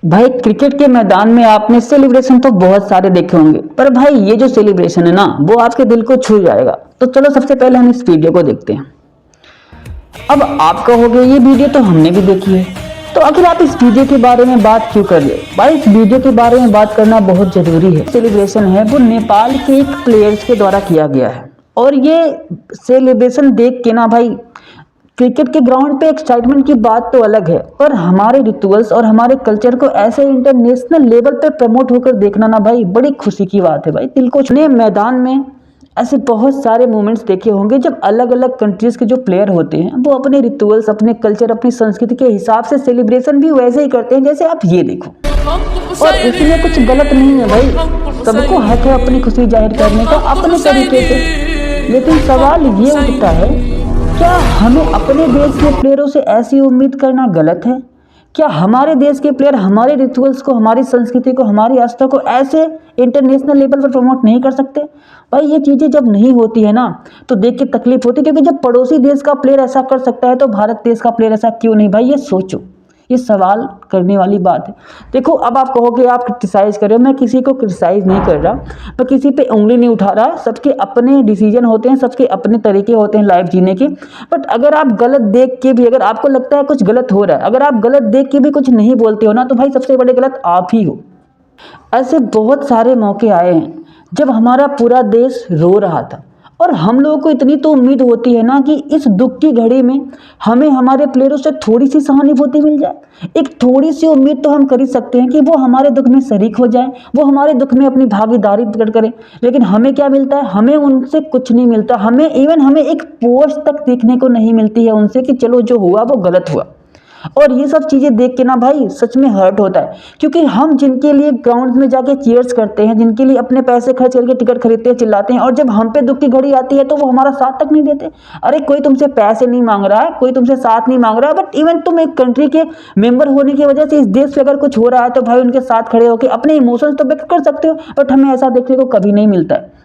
भाई क्रिकेट के मैदान में आपने सेलिब्रेशन तो बहुत सारे देखे होंगे, पर भाई ये जो सेलिब्रेशन है ना वो आपके दिल को छू जाएगा। तो चलो सबसे पहले हम इस वीडियो को देखते हैं। अब आप कहोगे ये वीडियो तो हमने भी देखी है, तो आखिर आप इस वीडियो के बारे में बात क्यों कर रहे हो? भाई इस वीडियो के बारे में बात करना बहुत जरूरी है। सेलिब्रेशन है वो नेपाल के एक प्लेयर्स के द्वारा किया गया है, और ये सेलिब्रेशन देख के ना भाई क्रिकेट के ग्राउंड पे एक्साइटमेंट की बात तो अलग है, पर हमारे रिचुअल्स और हमारे कल्चर को ऐसे इंटरनेशनल लेवल पे प्रमोट होकर देखना ना भाई बड़ी खुशी की बात है। भाई दिल को छूने मैदान में ऐसे बहुत सारे मोमेंट्स देखे होंगे जब अलग अलग कंट्रीज के जो प्लेयर होते हैं वो अपने रिचुअल्स, अपने कल्चर, अपनी संस्कृति के हिसाब से सेलिब्रेशन भी वैसे ही करते हैं जैसे आप ये देखो। और इसमें कुछ गलत नहीं है भाई, सबको हक है अपनी खुशी जाहिर करने का अपने तरीके से। लेकिन सवाल ये उठता है, क्या हमें अपने देश के प्लेयरों से ऐसी उम्मीद करना गलत है? क्या हमारे देश के प्लेयर हमारे रिचुअल्स को, हमारी संस्कृति को, हमारी आस्था को ऐसे इंटरनेशनल लेवल पर प्रमोट नहीं कर सकते? भाई ये चीज़ें जब नहीं होती है ना तो देख के तकलीफ होती है, क्योंकि जब पड़ोसी देश का प्लेयर ऐसा कर सकता है तो भारत देश का प्लेयर ऐसा क्यों नहीं? भाई ये सोचो, ये सवाल करने वाली बात है। देखो अब आप कहोगे आप क्रिटिसाइज कर रहे हो, मैं किसी को क्रिटिसाइज नहीं कर रहा, मैं किसी पे उंगली नहीं उठा रहा। सबके अपने डिसीजन होते हैं, सबके अपने तरीके होते हैं लाइफ जीने के। बट अगर आप गलत देख के भी, अगर आपको लगता है कुछ गलत हो रहा है, अगर आप गलत देख के भी कुछ नहीं बोलते हो ना, तो भाई सबसे बड़े गलत आप ही हो। ऐसे बहुत सारे मौके आए हैं जब हमारा पूरा देश रो रहा था, और हम लोगों को इतनी तो उम्मीद होती है ना कि इस दुख की घड़ी में हमें हमारे प्लेयरों से थोड़ी सी सहानुभूति मिल जाए। एक थोड़ी सी उम्मीद तो हम कर ही सकते हैं कि वो हमारे दुख में शरीक हो जाए, वो हमारे दुख में अपनी भागीदारी प्रकट करें। लेकिन हमें क्या मिलता है? हमें उनसे कुछ नहीं मिलता। हमें एक पोस्ट तक देखने को नहीं मिलती है उनसे कि चलो जो हुआ वो गलत हुआ। और ये सब चीज़ें देख के ना भाई सच में हर्ट होता है, क्योंकि हम जिनके लिए ग्राउंड में जाके चीयर्स करते हैं, जिनके लिए अपने पैसे खर्च करके टिकट खरीदते हैं, चिल्लाते हैं, और जब हम पे दुख की घड़ी आती है तो वो हमारा साथ तक नहीं देते। अरे कोई तुमसे पैसे नहीं मांग रहा है, कोई तुमसे साथ नहीं मांग रहा है, बट इवन तुम एक कंट्री के मेंबर होने की वजह से इस देश पे अगर कुछ हो रहा है तो भाई उनके साथ खड़े होकर अपने इमोशंस तो व्यक्त कर सकते हो। बट हमें ऐसा देखने को कभी नहीं मिलता है।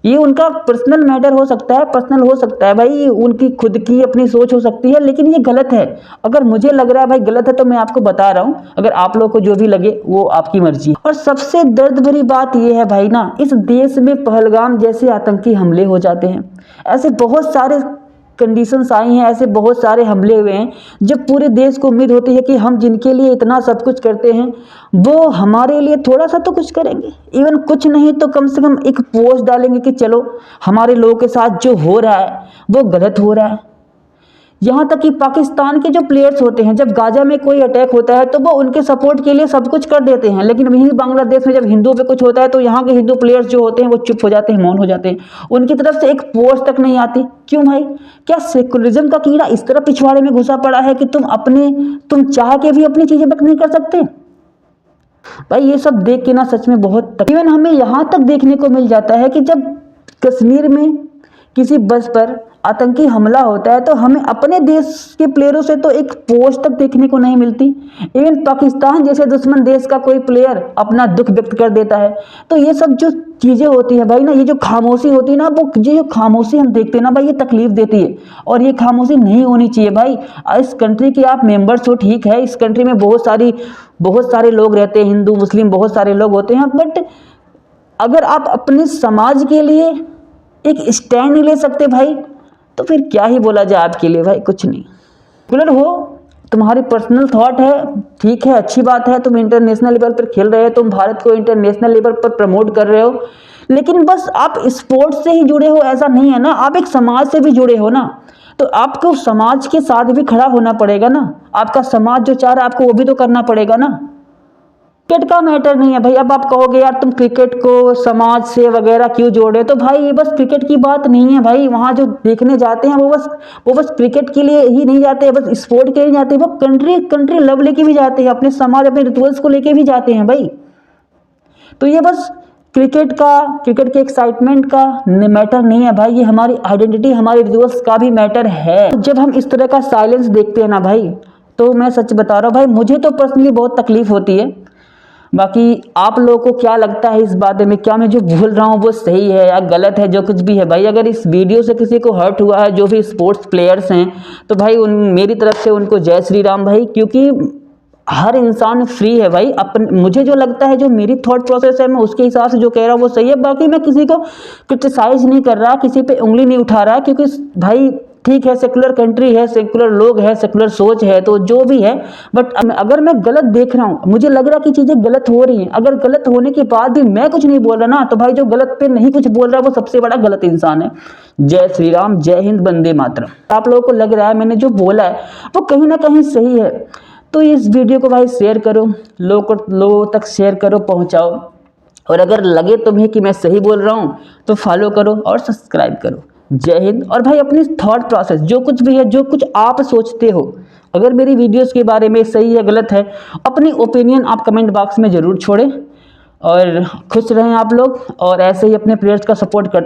ये उनका पर्सनल मैटर हो सकता है, पर्सनल हो सकता है भाई, उनकी खुद की अपनी सोच हो सकती है, लेकिन ये गलत है। अगर मुझे लग रहा है भाई गलत है तो मैं आपको बता रहा हूं, अगर आप लोगों को जो भी लगे वो आपकी मर्जी है। और सबसे दर्द भरी बात ये है भाई ना, इस देश में पहलगाम जैसे आतंकी हमले हो जाते हैं। ऐसे बहुत सारे कंडीशंस आई हैं, ऐसे बहुत सारे हमले हुए हैं जब पूरे देश को उम्मीद होती है कि हम जिनके लिए इतना सब कुछ करते हैं वो हमारे लिए थोड़ा सा तो कुछ करेंगे। इवन कुछ नहीं तो कम से कम एक पोस्ट डालेंगे कि चलो हमारे लोगों के साथ जो हो रहा है वो गलत हो रहा है। यहाँ तक कि पाकिस्तान के जो प्लेयर्स होते हैं, जब गाजा में कोई अटैक होता है तो वो उनके सपोर्ट के लिए सब कुछ कर देते हैं, लेकिन वहीं बांग्लादेश में जब हिंदुओं पे कुछ होता है तो यहाँ के हिंदू प्लेयर्स जो होते हैं वो चुप हो जाते हैं, मौन हो जाते हैं। उनकी तरफ से एक पोस्ट तक नहीं आती। क्यों भाई? क्या सेकुलरिज्म का कीड़ा इस तरह पिछवाड़े में घुसा पड़ा है कि तुम चाह के भी अपनी चीजें व्यक्त नहीं कर सकते? भाई ये सब देख के ना सच में बहुत इवन हमें यहाँ तक देखने को मिल जाता है कि जब कश्मीर में किसी बस पर आतंकी हमला होता है तो हमें अपने देश के प्लेयरों से तो एक पोस्ट तक देखने को नहीं मिलती। इवन पाकिस्तान जैसे दुश्मन देश का कोई प्लेयर अपना दुख व्यक्त कर देता है। तो ये सब जो चीज़ें होती है भाई ना, ये जो खामोशी होती है ना, वो जो खामोशी हम देखते हैं ना भाई, ये तकलीफ देती है, और ये खामोशी नहीं होनी चाहिए भाई। इस कंट्री के आप मेंबर्स हो, ठीक है, इस कंट्री में बहुत सारे लोग रहते हैं, हिंदू मुस्लिम बहुत सारे लोग होते हैं, बट अगर आप अपने समाज के लिए एक स्टैंड नहीं ले सकते भाई तो फिर क्या ही बोला जाए आपके लिए भाई, कुछ नहीं। रेगुलर हो, तुम्हारी पर्सनल थॉट है, ठीक है, अच्छी बात है, तुम इंटरनेशनल लेवल पर खेल रहे हो, तुम भारत को इंटरनेशनल लेवल पर प्रमोट कर रहे हो, लेकिन बस आप स्पोर्ट्स से ही जुड़े हो ऐसा नहीं है ना, आप एक समाज से भी जुड़े हो ना, तो आपको समाज के साथ भी खड़ा होना पड़ेगा ना। आपका समाज जो चाह रहा है आपको वो भी तो करना पड़ेगा ना। क्रिकेट का मैटर नहीं है भाई। अब आप कहोगे यार तुम क्रिकेट को समाज से वगैरह क्यों जोड़े, तो भाई ये बस क्रिकेट की बात नहीं है भाई। वहाँ जो देखने जाते हैं वो बस क्रिकेट के लिए ही नहीं जाते हैं, बस स्पोर्ट के लिए जाते हैं, वो कंट्री लव लेके भी जाते हैं, अपने समाज, अपने रिचुअल्स को लेके भी जाते हैं भाई। तो ये बस क्रिकेट के एक्साइटमेंट का मैटर नहीं है भाई, ये हमारी आइडेंटिटी, हमारे रिचुअल्स का भी मैटर है। जब हम इस तरह का साइलेंस देखते हैं ना भाई, तो मैं सच बता रहा हूँ भाई, मुझे तो पर्सनली बहुत तकलीफ होती है। बाकी आप लोगों को क्या लगता है इस बारे में? क्या मैं जो बोल रहा हूँ वो सही है या गलत है? जो कुछ भी है भाई, अगर इस वीडियो से किसी को हर्ट हुआ है, जो भी स्पोर्ट्स प्लेयर्स हैं, तो भाई मेरी तरफ से उनको जय श्री राम भाई, क्योंकि हर इंसान फ्री है भाई। मुझे जो लगता है, जो मेरी थॉट प्रोसेस है, मैं उसके हिसाब से जो कह रहा हूँ वो सही है। बाकी मैं किसी को क्रिटिसाइज नहीं कर रहा, किसी पे उंगली नहीं उठा रहा, क्योंकि भाई ठीक है, सेकुलर कंट्री है, सेकुलर लोग है, सेकुलर सोच है, तो जो भी है। बट अगर मैं गलत देख रहा हूँ, मुझे लग रहा है कि चीजें गलत हो रही हैं, अगर गलत होने के बाद भी मैं कुछ नहीं बोल रहा ना, तो भाई जो गलत पे नहीं कुछ बोल रहा वो सबसे बड़ा गलत इंसान है। जय श्री राम, जय हिंद, वंदे मातरम। आप लोगों को लग रहा है मैंने जो बोला है वो कहीं ना कहीं सही है, तो इस वीडियो को भाई शेयर करो, लोगों तक शेयर करो, पहुंचाओ। और अगर लगे तुम्हें कि मैं सही बोल रहा हूं तो फॉलो करो और सब्सक्राइब करो। जय हिंद। और भाई अपनी थॉट प्रोसेस जो कुछ भी है, जो कुछ आप सोचते हो, अगर मेरी वीडियोस के बारे में सही है गलत है, अपनी ओपिनियन आप कमेंट बॉक्स में ज़रूर छोड़ें। और खुश रहें आप लोग, और ऐसे ही अपने प्लेयर्स का सपोर्ट करते